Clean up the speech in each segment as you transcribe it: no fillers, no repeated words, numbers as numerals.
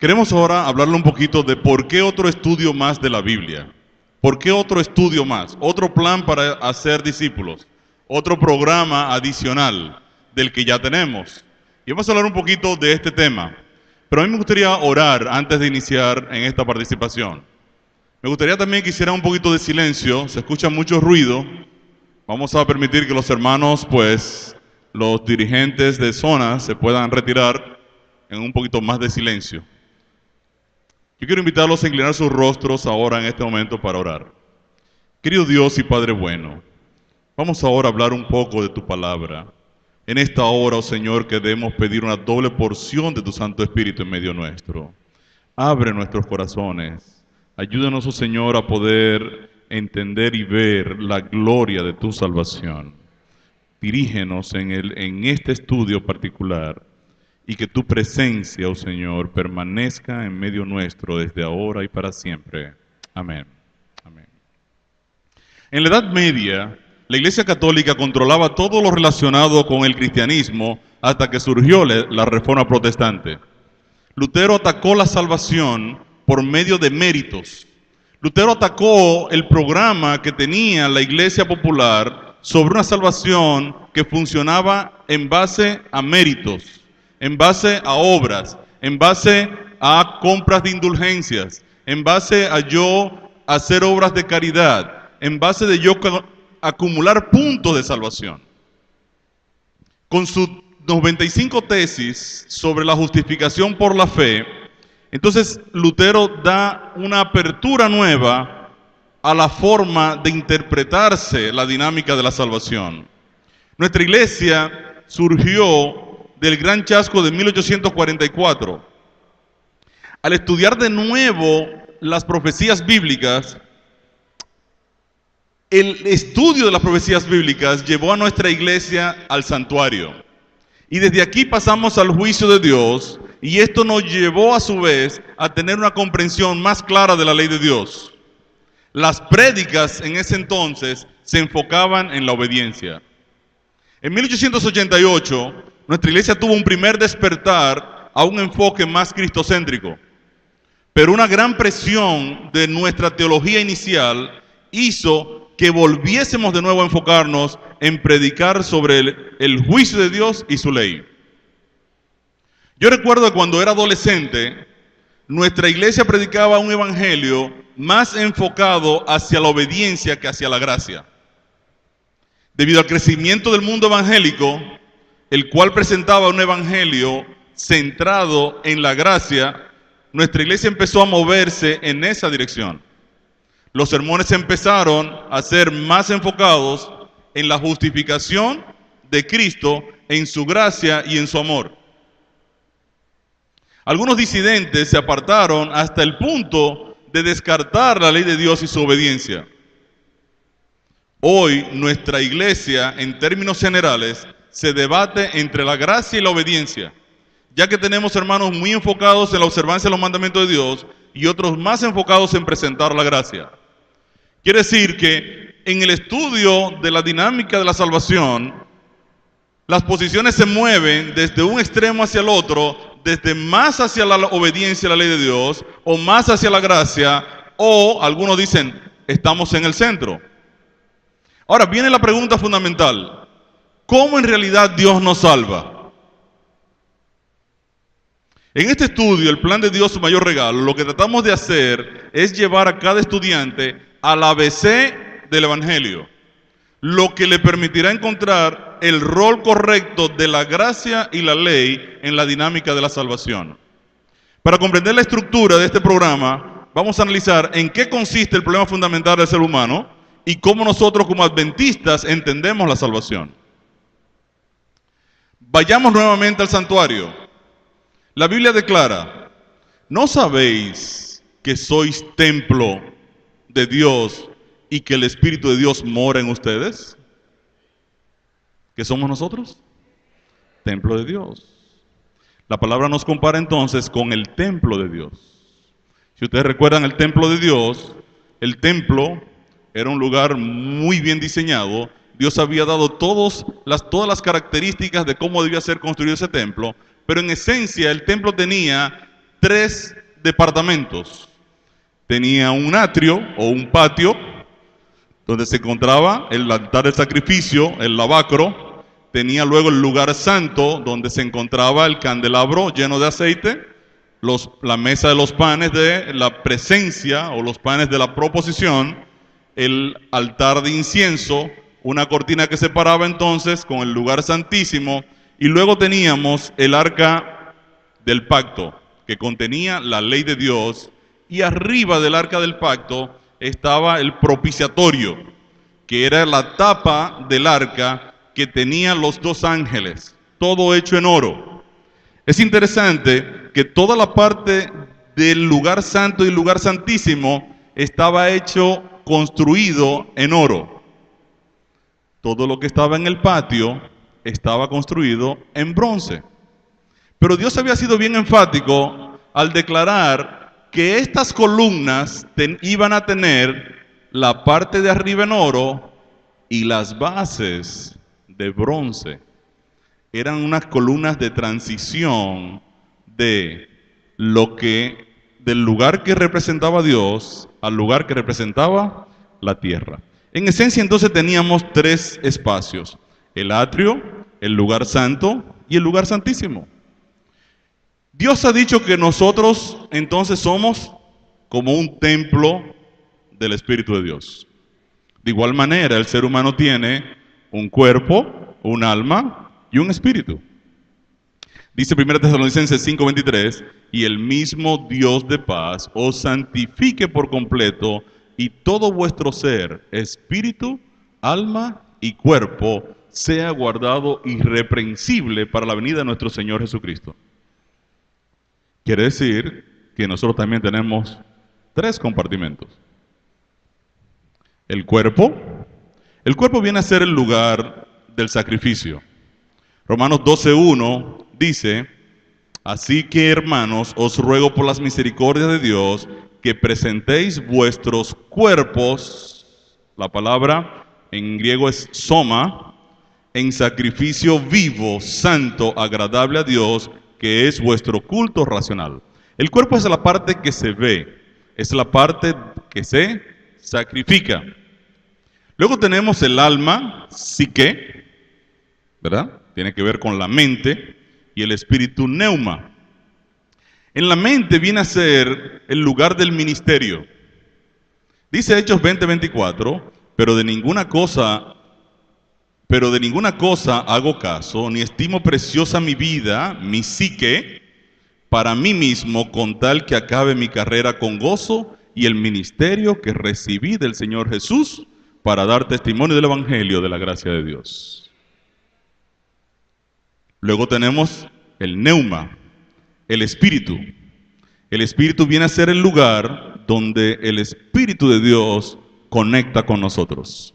Queremos ahora hablarle un poquito de por qué otro estudio más de la Biblia. ¿Por qué otro estudio más? Otro plan para hacer discípulos. Otro programa adicional del que ya tenemos. Y vamos a hablar un poquito de este tema. Pero a mí me gustaría orar antes de iniciar en esta participación. Me gustaría también que hiciera un poquito de silencio. Se escucha mucho ruido. Vamos a permitir que los hermanos, los dirigentes de zona se puedan retirar en un poquito más de silencio. Yo quiero invitarlos a inclinar sus rostros ahora en este momento para orar. Querido Dios y Padre bueno, vamos ahora a hablar un poco de tu palabra. En esta hora, oh Señor, queremos pedir una doble porción de tu Santo Espíritu en medio nuestro. Abre nuestros corazones. Ayúdanos, oh Señor, a poder entender y ver la gloria de tu salvación. Dirígenos en este estudio particular y que tu presencia, oh Señor, permanezca en medio nuestro desde ahora y para siempre. Amén. Amén. En la Edad Media, la Iglesia Católica controlaba todo lo relacionado con el cristianismo hasta que surgió la Reforma Protestante. Lutero atacó la salvación por medio de méritos. Lutero atacó el programa que tenía la Iglesia Popular sobre una salvación que funcionaba en base a méritos, en base a obras, en base a compras de indulgencias, en base a yo hacer obras de caridad, en base de yo acumular puntos de salvación. Con sus 95 tesis sobre la justificación por la fe, entonces Lutero da una apertura nueva a la forma de interpretarse la dinámica de la salvación. Nuestra iglesia surgió del gran chasco de 1844. Al estudiar de nuevo las profecías bíblicas, el estudio de las profecías bíblicas llevó a nuestra iglesia al santuario. Y desde aquí pasamos al juicio de Dios, y esto nos llevó a su vez a tener una comprensión más clara de la ley de Dios. Las prédicas en ese entonces se enfocaban en la obediencia. En 1888, nuestra iglesia tuvo un primer despertar a un enfoque más cristocéntrico. Pero una gran presión de nuestra teología inicial hizo que volviésemos de nuevo a enfocarnos en predicar sobre el juicio de Dios y su ley. Yo recuerdo que cuando era adolescente, nuestra iglesia predicaba un evangelio más enfocado hacia la obediencia que hacia la gracia. Debido al crecimiento del mundo evangélico, el cual presentaba un evangelio centrado en la gracia, nuestra iglesia empezó a moverse en esa dirección. Los sermones empezaron a ser más enfocados en la justificación de Cristo, en su gracia y en su amor. Algunos disidentes se apartaron hasta el punto de descartar la ley de Dios y su obediencia. Hoy nuestra iglesia, en términos generales, se debate entre la gracia y la obediencia, ya que tenemos hermanos muy enfocados en la observancia de los mandamientos de Dios y otros más enfocados en presentar la gracia. Quiere decir que en el estudio de la dinámica de la salvación, las posiciones se mueven desde un extremo hacia el otro, desde más hacia la obediencia a la ley de Dios, o más hacia la gracia, o algunos dicen, estamos en el centro. Ahora viene la pregunta fundamental: ¿cómo en realidad Dios nos salva? En este estudio, el plan de Dios, su mayor regalo, lo que tratamos de hacer es llevar a cada estudiante al ABC del Evangelio, lo que le permitirá encontrar el rol correcto de la gracia y la ley en la dinámica de la salvación. Para comprender la estructura de este programa, vamos a analizar en qué consiste el problema fundamental del ser humano y cómo nosotros como adventistas entendemos la salvación. Vayamos nuevamente al santuario. La Biblia declara: ¿no sabéis que sois templo de Dios y que el Espíritu de Dios mora en ustedes? ¿Qué somos nosotros? Templo de Dios. La palabra nos compara entonces con el templo de Dios. Si ustedes recuerdan el templo de Dios, el templo era un lugar muy bien diseñado. Dios había dado todas las características de cómo debía ser construido ese templo, pero en esencia el templo tenía tres departamentos. Tenía un atrio o un patio donde se encontraba el altar del sacrificio, el lavacro. Tenía luego el lugar santo donde se encontraba el candelabro lleno de aceite, la mesa de los panes de la presencia o los panes de la proposición, el altar de incienso, una cortina que separaba entonces con el lugar santísimo, y luego teníamos el arca del pacto que contenía la ley de Dios, y arriba del arca del pacto estaba el propiciatorio, que era la tapa del arca que tenía los dos ángeles, todo hecho en oro. Es interesante que toda la parte del lugar santo y el lugar santísimo estaba hecho, construido en oro. Todo lo que estaba en el patio estaba construido en bronce. Pero Dios había sido bien enfático al declarar que estas columnas iban a tener la parte de arriba en oro y las bases de bronce. Eran unas columnas de transición del lugar que representaba a Dios al lugar que representaba la tierra. En esencia entonces teníamos tres espacios: el atrio, el lugar santo y el lugar santísimo. Dios ha dicho que nosotros entonces somos como un templo del Espíritu de Dios. De igual manera, el ser humano tiene un cuerpo, un alma y un espíritu. Dice 1 Tesalonicenses 5:23, y el mismo Dios de paz os santifique por completo, y todo vuestro ser, espíritu, alma y cuerpo, sea guardado irreprensible para la venida de nuestro Señor Jesucristo. Quiere decir que nosotros también tenemos tres compartimentos. El cuerpo viene a ser el lugar del sacrificio. Romanos 12:1 dice: así que, hermanos, os ruego por las misericordias de Dios que presentéis vuestros cuerpos, la palabra en griego es soma, en sacrificio vivo, santo, agradable a Dios, que es vuestro culto racional. El cuerpo es la parte que se ve, es la parte que se sacrifica. Luego tenemos el alma, psique, ¿verdad? Tiene que ver con la mente, y el espíritu, neuma. En la mente viene a ser el lugar del ministerio. Dice Hechos 20:24, pero de ninguna cosa hago caso, ni estimo preciosa mi vida, mi psique, para mí mismo, con tal que acabe mi carrera con gozo y el ministerio que recibí del Señor Jesús para dar testimonio del Evangelio de la gracia de Dios. Luego tenemos el neuma, el espíritu. El espíritu viene a ser el lugar donde el Espíritu de Dios conecta con nosotros.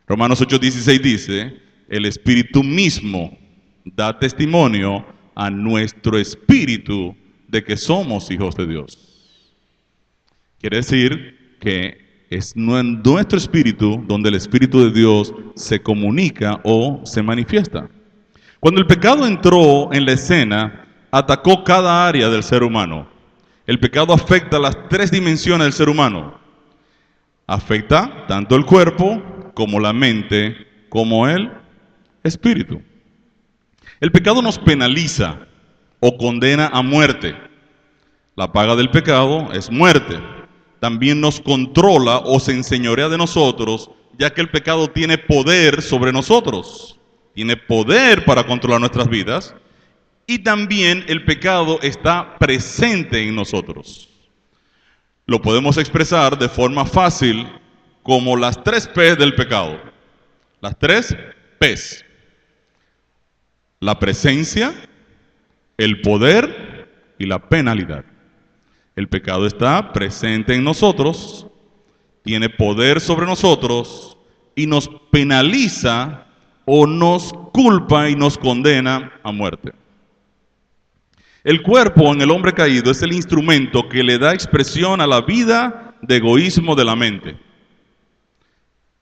Romanos 8:16 dice: el Espíritu mismo da testimonio a nuestro espíritu de que somos hijos de Dios. Quiere decir que es nuestro espíritu donde el Espíritu de Dios se comunica o se manifiesta. Cuando el pecado entró en la escena, atacó cada área del ser humano. El pecado afecta las tres dimensiones del ser humano. Afecta tanto el cuerpo, como la mente, como el espíritu. El pecado nos penaliza o condena a muerte. La paga del pecado es muerte. También nos controla o se enseñorea de nosotros, ya que el pecado tiene poder sobre nosotros. Tiene poder para controlar nuestras vidas. Y también el pecado está presente en nosotros. Lo podemos expresar de forma fácil como las tres P's del pecado. Las tres P's. La presencia, el poder y la penalidad. El pecado está presente en nosotros, tiene poder sobre nosotros y nos penaliza o nos culpa y nos condena a muerte. El cuerpo en el hombre caído es el instrumento que le da expresión a la vida de egoísmo de la mente.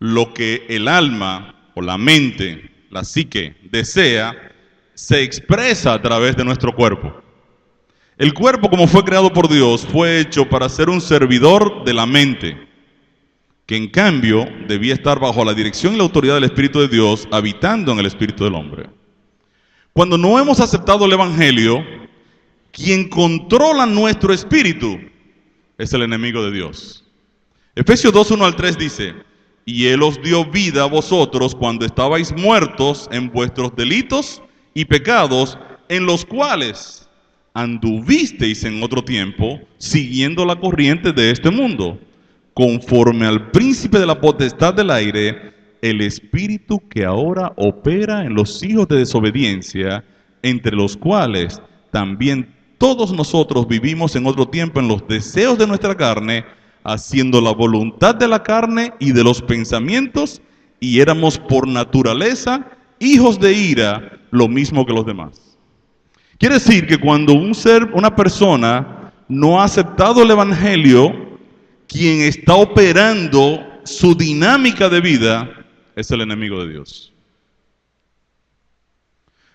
Lo que el alma o la mente, la psique, desea, se expresa a través de nuestro cuerpo. El cuerpo, como fue creado por Dios, fue hecho para ser un servidor de la mente, que en cambio debía estar bajo la dirección y la autoridad del Espíritu de Dios, habitando en el espíritu del hombre. Cuando no hemos aceptado el Evangelio, quien controla nuestro espíritu es el enemigo de Dios. Efesios 2, 1 al 3 dice: y Él os dio vida a vosotros cuando estabais muertos en vuestros delitos y pecados, en los cuales anduvisteis en otro tiempo, siguiendo la corriente de este mundo, conforme al príncipe de la potestad del aire, el espíritu que ahora opera en los hijos de desobediencia, entre los cuales también todos nosotros vivimos en otro tiempo en los deseos de nuestra carne, haciendo la voluntad de la carne y de los pensamientos, y éramos por naturaleza hijos de ira, lo mismo que los demás. Quiere decir que cuando una persona no ha aceptado el Evangelio, quien está operando su dinámica de vida es el enemigo de Dios.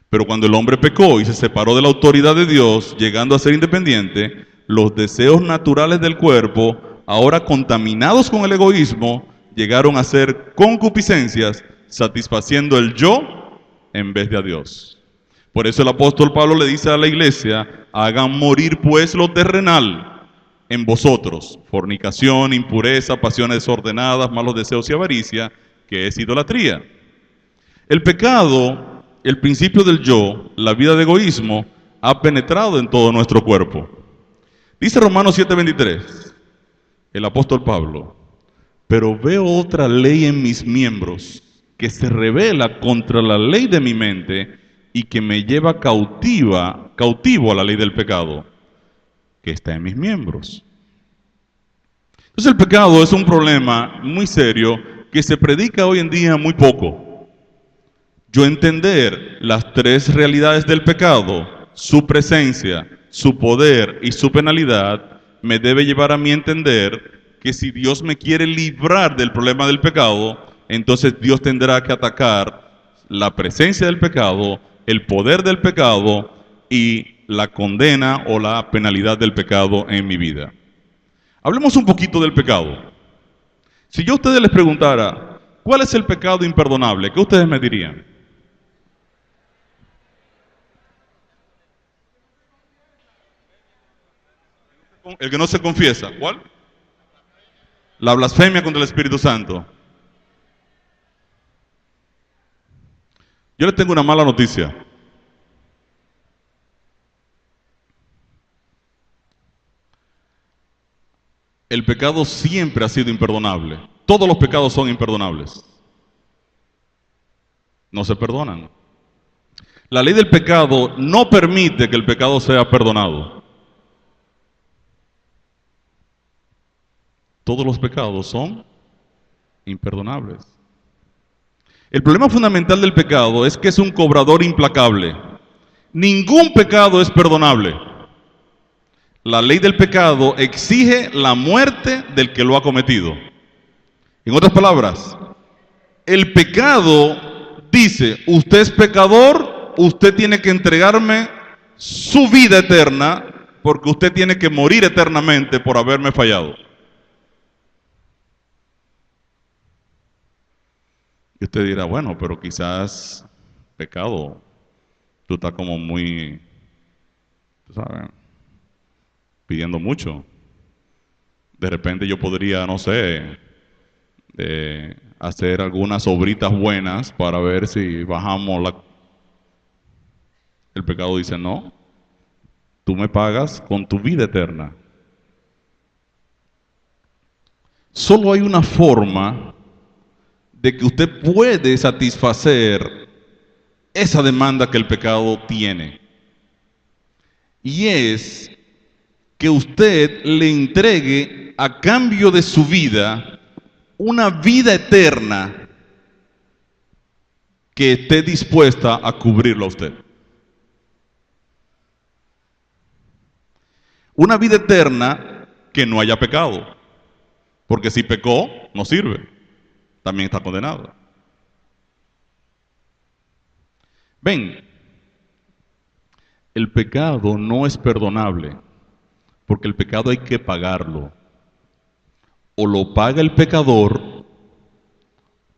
Pero cuando el hombre pecó y se separó de la autoridad de Dios, llegando a ser independiente, los deseos naturales del cuerpo, ahora contaminados con el egoísmo, llegaron a ser concupiscencias, satisfaciendo el yo en vez de a Dios. Por eso el apóstol Pablo le dice a la iglesia: hagan morir pues lo terrenal en vosotros, fornicación, impureza, pasiones desordenadas, malos deseos y avaricia, que es idolatría. El pecado, el principio del yo, la vida de egoísmo, ha penetrado en todo nuestro cuerpo. Dice Romanos 7:23, el apóstol Pablo: pero veo otra ley en mis miembros, que se rebela contra la ley de mi mente y que me lleva cautivo a la ley del pecado, que está en mis miembros. Entonces el pecado es un problema muy serio que se predica hoy en día muy poco. Yo entender las tres realidades del pecado, su presencia, su poder y su penalidad, me debe llevar a mí a entender que si Dios me quiere librar del problema del pecado, entonces Dios tendrá que atacar la presencia del pecado, el poder del pecado y la condena o la penalidad del pecado en mi vida. Hablemos un poquito del pecado. Si yo a ustedes les preguntara, ¿cuál es el pecado imperdonable? ¿Qué ustedes me dirían? El que no se confiesa. ¿Cuál? La blasfemia contra el Espíritu Santo. Yo les tengo una mala noticia. El pecado siempre ha sido imperdonable. Todos los pecados son imperdonables. No se perdonan. La ley del pecado no permite que el pecado sea perdonado. Todos los pecados son imperdonables. El problema fundamental del pecado es que es un cobrador implacable. Ningún pecado es perdonable. La ley del pecado exige la muerte del que lo ha cometido. En otras palabras, el pecado dice: usted es pecador, usted tiene que entregarme su vida eterna, porque usted tiene que morir eternamente por haberme fallado. Y usted dirá: bueno, pero quizás pecado, tú estás como muy, tú sabes, pidiendo mucho. De repente yo podría, no sé, hacer algunas obritas buenas para ver si bajamos la... El pecado dice: no, tú me pagas con tu vida eterna. Solo hay una forma de que usted puede satisfacer esa demanda que el pecado tiene. Y es que usted le entregue a cambio de su vida una vida eterna que esté dispuesta a cubrirlo a usted. Una vida eterna que no haya pecado. Porque si pecó, no sirve. También está condenado. el pecado no es perdonable, porque el pecado hay que pagarlo. O lo paga el pecador,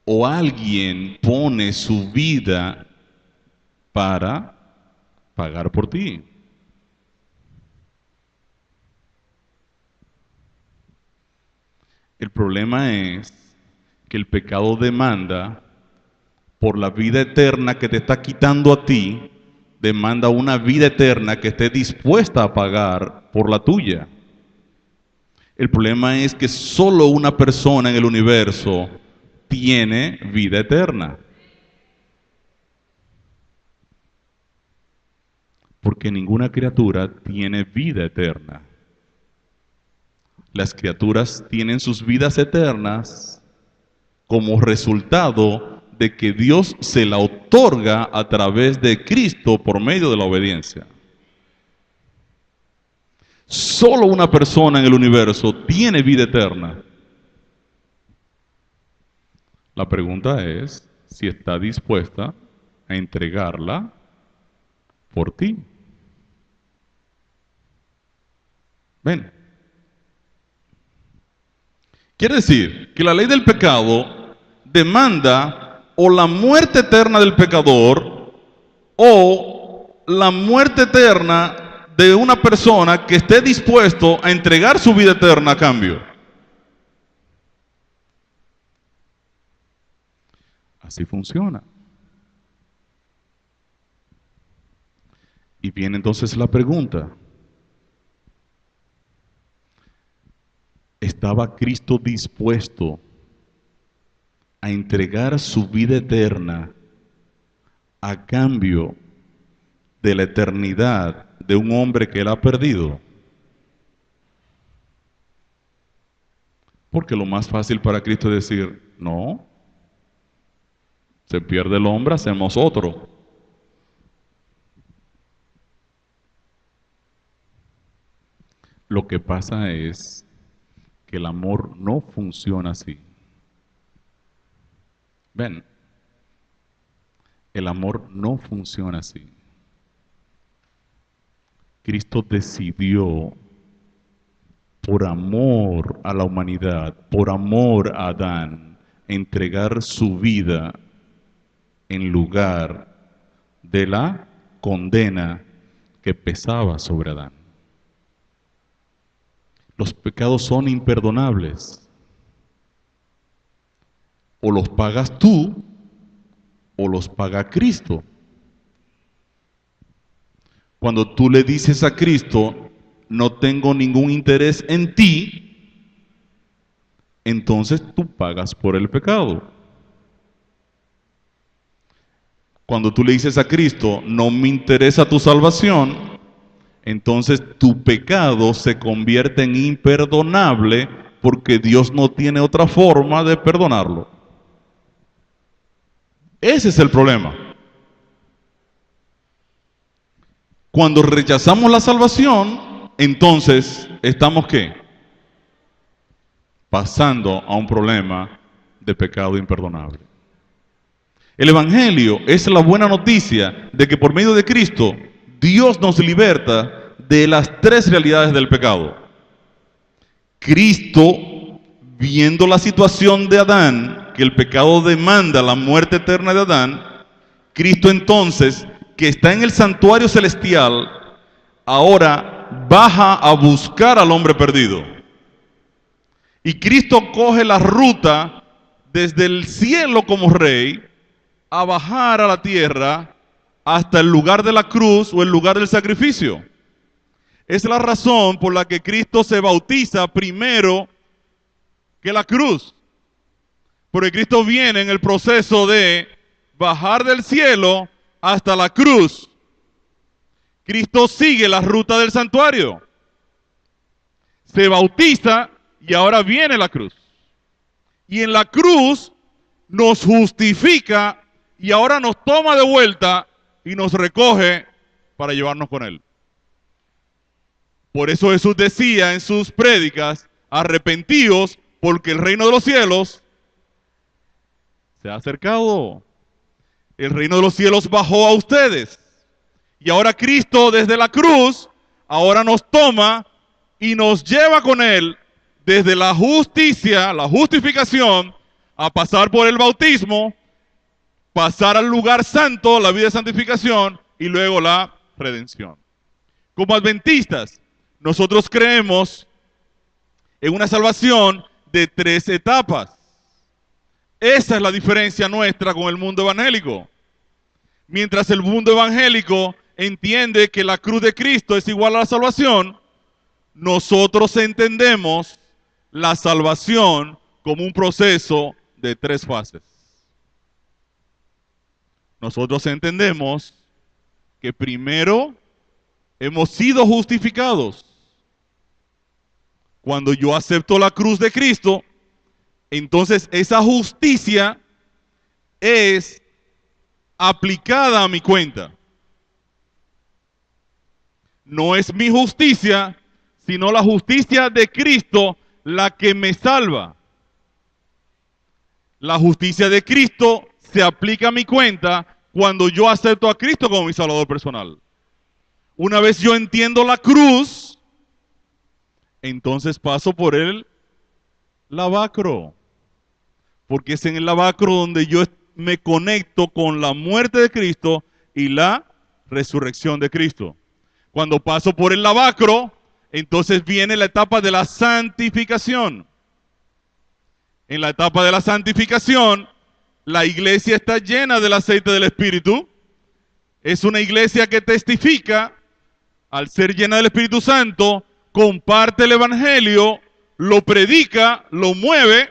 o alguien pone su vida para pagar por ti. El problema es que el pecado demanda, por la vida eterna que te está quitando a ti, demanda una vida eterna que esté dispuesta a pagar por la tuya. El problema es que solo una persona en el universo tiene vida eterna. Porque ninguna criatura tiene vida eterna. Las criaturas tienen sus vidas eternas como resultado de que Dios se la otorga a través de Cristo por medio de la obediencia. Solo una persona en el universo tiene vida eterna. La pregunta es si está dispuesta a entregarla por ti. Ven. Quiere decir que la ley del pecado demanda o la muerte eterna del pecador o la muerte eterna de una persona que esté dispuesto a entregar su vida eterna a cambio. Así funciona. Y viene entonces la pregunta. ¿Estaba Cristo dispuesto a entregar su vida eterna a cambio de la eternidad de un hombre que él ha perdido? Porque lo más fácil para Cristo es decir, no, se pierde el hombre, hacemos otro. Lo que pasa es que el amor no funciona así. Ven, el amor no funciona así. Cristo decidió, por amor a la humanidad, por amor a Adán, entregar su vida en lugar de la condena que pesaba sobre Adán. Los pecados son imperdonables. O los pagas tú, o los paga Cristo. Cuando tú le dices a Cristo, no tengo ningún interés en ti, entonces tú pagas por el pecado. Cuando tú le dices a Cristo, no me interesa tu salvación, entonces tu pecado se convierte en imperdonable porque Dios no tiene otra forma de perdonarlo. Ese es el problema. Cuando rechazamos la salvación, entonces estamos ¿qué? Pasando a un problema de pecado imperdonable. El Evangelio es la buena noticia de que por medio de Cristo Dios nos liberta de las tres realidades del pecado. Cristo, viendo la situación de Adán, que el pecado demanda la muerte eterna de Adán, Cristo entonces, que está en el santuario celestial, ahora baja a buscar al hombre perdido. Y Cristo coge la ruta desde el cielo como rey a bajar a la tierra hasta el lugar de la cruz o el lugar del sacrificio. Es la razón por la que Cristo se bautiza primero que la cruz. Porque Cristo viene en el proceso de bajar del cielo hasta la cruz. Cristo sigue la ruta del santuario. Se bautiza y ahora viene la cruz. Y en la cruz nos justifica y ahora nos toma de vuelta y nos recoge para llevarnos con Él. Por eso Jesús decía en sus prédicas, arrepentíos porque el reino de los cielos se ha acercado. El reino de los cielos bajó a ustedes. Y ahora Cristo desde la cruz, ahora nos toma y nos lleva con Él desde la justicia, la justificación, a pasar por el bautismo, pasar al lugar santo, la vida de santificación, y luego la redención. Como adventistas, nosotros creemos en una salvación de 3 etapas. Esa es la diferencia nuestra con el mundo evangélico. Mientras el mundo evangélico entiende que la cruz de Cristo es igual a la salvación, nosotros entendemos la salvación como un proceso de 3 fases. Nosotros entendemos que primero hemos sido justificados. Cuando yo acepto la cruz de Cristo, entonces esa justicia es aplicada a mi cuenta. No es mi justicia, sino la justicia de Cristo la que me salva. La justicia de Cristo se aplica a mi cuenta cuando yo acepto a Cristo como mi Salvador personal. Una vez yo entiendo la cruz, entonces paso por el lavacro. Porque es en el lavacro donde yo me conecto con la muerte de Cristo y la resurrección de Cristo. Cuando paso por el lavacro, entonces viene la etapa de la santificación. En la etapa de la santificación, la iglesia está llena del aceite del Espíritu. Es una iglesia que testifica, al ser llena del Espíritu Santo, comparte el Evangelio, lo predica, lo mueve.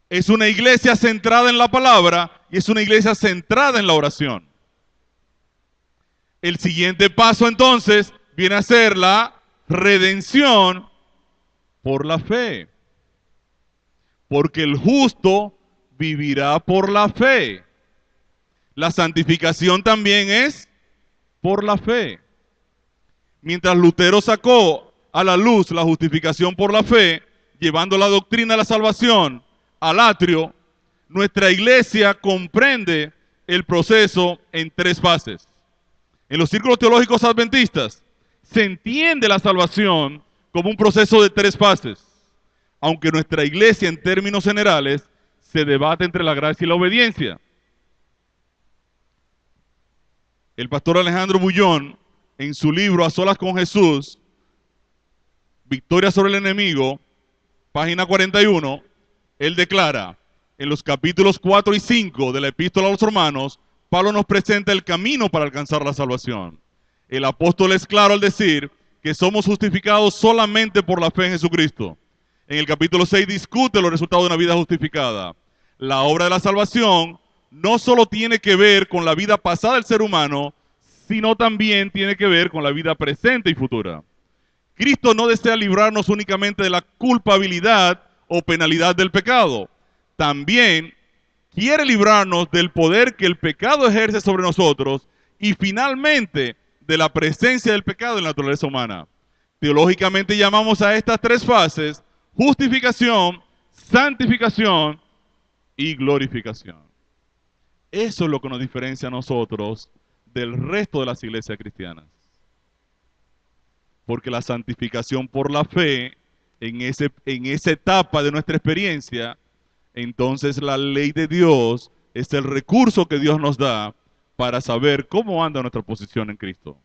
Es una iglesia centrada en la palabra y es una iglesia centrada en la oración. El siguiente paso entonces viene a ser la redención por la fe. Porque el justo vivirá por la fe. La santificación también es por la fe. Mientras Lutero sacó a la luz la justificación por la fe, llevando la doctrina de la salvación al atrio, nuestra iglesia comprende el proceso en 3 fases. En los círculos teológicos adventistas se entiende la salvación como un proceso de 3 fases, aunque nuestra iglesia en términos generales se debate entre la gracia y la obediencia. El pastor Alejandro Bullón, en su libro A Solas con Jesús, Victoria sobre el enemigo, página 41, él declara, en los capítulos 4 y 5 de la Epístola a los Romanos, Pablo nos presenta el camino para alcanzar la salvación. El apóstol es claro al decir que somos justificados solamente por la fe en Jesucristo. En el capítulo 6 discute los resultados de una vida justificada. La obra de la salvación no solo tiene que ver con la vida pasada del ser humano, sino también tiene que ver con la vida presente y futura. Cristo no desea librarnos únicamente de la culpabilidad o penalidad del pecado. También quiere librarnos del poder que el pecado ejerce sobre nosotros y finalmente de la presencia del pecado en la naturaleza humana. Teológicamente llamamos a estas 3 fases justificación, santificación y glorificación. Eso es lo que nos diferencia a nosotros del resto de las iglesias cristianas. Porque la santificación por la fe, en esa etapa de nuestra experiencia, entonces la ley de Dios es el recurso que Dios nos da para saber cómo anda nuestra posición en Cristo.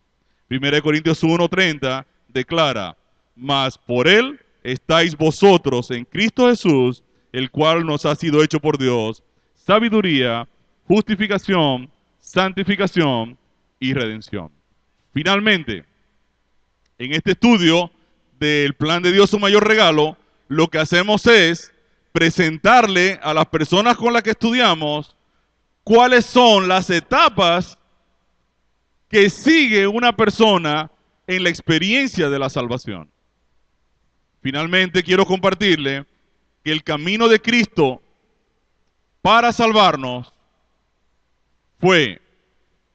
1 Corintios 1:30 declara, mas por Él estáis vosotros en Cristo Jesús, el cual nos ha sido hecho por Dios, sabiduría, justificación, santificación y redención. Finalmente, en este estudio del plan de Dios, su mayor regalo, lo que hacemos es presentarle a las personas con las que estudiamos cuáles son las etapas que sigue una persona en la experiencia de la salvación. Finalmente, quiero compartirle que el camino de Cristo para salvarnos fue: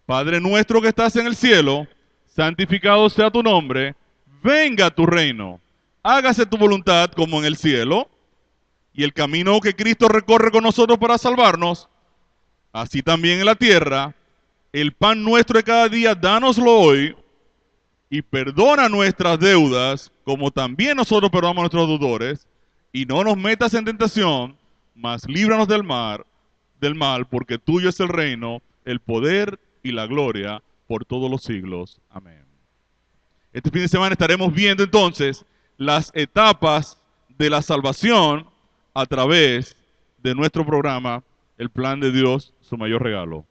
Padre nuestro que estás en el cielo, santificado sea tu nombre, venga tu reino, hágase tu voluntad como en el cielo. Y el camino que Cristo recorre con nosotros para salvarnos, así también en la tierra, el pan nuestro de cada día, dánoslo hoy, y perdona nuestras deudas, como también nosotros perdonamos a nuestros deudores, y no nos metas en tentación, mas líbranos del mal, porque tuyo es el reino, el poder y la gloria por todos los siglos. Amén. Este fin de semana estaremos viendo entonces las etapas de la salvación a través de nuestro programa, El Plan de Dios, su mayor regalo.